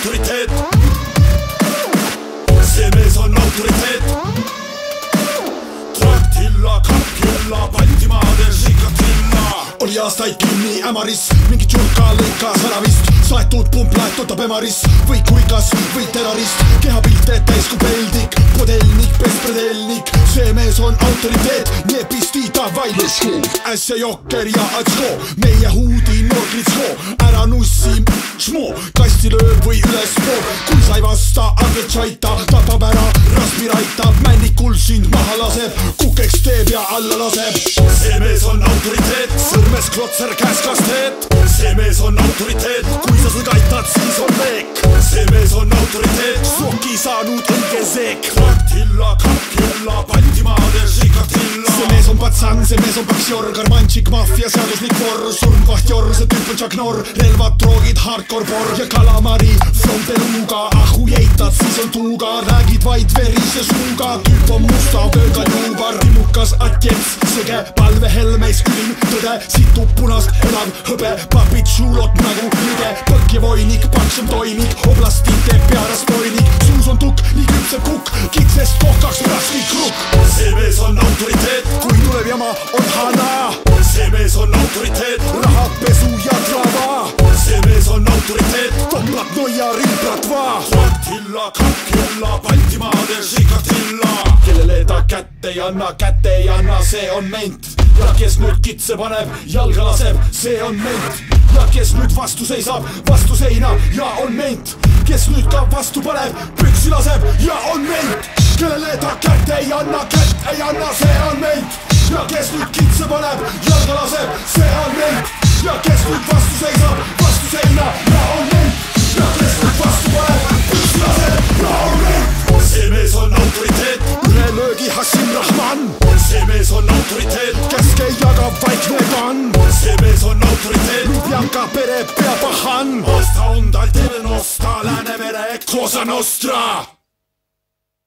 autoriteet. See mees on autoriteet. Traktilla, kappkilla, Baltimaadel Sikatilla. Oli aastaid kinni ämaris, mingi tšurka lõikas ära vist. Saetud pumplaet otab emaris, või kuigas, või terrorist. Kehapilte täis kui peldik, podelnik, pespredelnik. See mees on autoriteet, nie pisti davai, let's go. Äsja jokker ja atsko, meie huudi noorklitsko. Ära nussi, šmo, kasti lööb või ülespool. Kui sa ei vasta, anded tšaita, tapab ära, raspiraitab. Männikul sind maha laseb, kukeks teeb ja alla laseb. See mees on autoriteet, sõrmes klotser käes kasteet. See mees on autoriteet, kui sa sõgaitad, siis on leek. See mees on autoriteet, soki saanud õige seek. Traktilla, kappkilla, Baltimaadel Sikatilla. See mees on patsan, see mees on paksjor, karmantšik, maffia, seaduslik vorr. Surmvahtjor, see tüüp on Chuck Norr. Relvad, droogid, hardcore porr ja kalamari from Beluga. Ahu jeitad, siis on tuuga, räägid vaid verise suuga. Tüüp on musta vööga juubar, timukas atjets, sõge, palvehelmeis ülim tõde. Situb punast, elav hõbe, papid šulot nagu lüge. Põkk ja voinik, paksem toimik, oblastite pearastoinik. Suus on tukk, nii küpseb kukk, kitsest kohkaks rasklik krukk. See mees on autoriteet, kui tuleb jama, on hana. See mees on autoriteet, rahapesu ja trava. See mees on autoriteet, toplad noia rimbratva. Traktilla, kappkilla, Baltimaadel Sikatilla. Kellele ta kätte ei anna, see on ment. Ja kes nüüd kitse paneb, jalga laseb, see on ment. Ja kes nüüd vastu seisab, vastu seina ja on ment. Kes nüüd ka vastu paneb, püksi laseb ja on ment. Kellele ta kätte ei anna, see on ment. Ja kes nüüd kitse paneb, jalga laseb, see on ment. Ja kes nüüd vastu seisab, vastu seina ja on ment. Ja kes nüüd vastu paneb, püksi laseb ja on ment. See mees on autoriteet, ühe löögi Hassim Rahman. See mees on autoriteet, käske jagab vaikne kann. See mees on autoriteet, Lubjanka pere peapahan. Aasta on tal TV Nostra, Läänemere Cosa Nostra.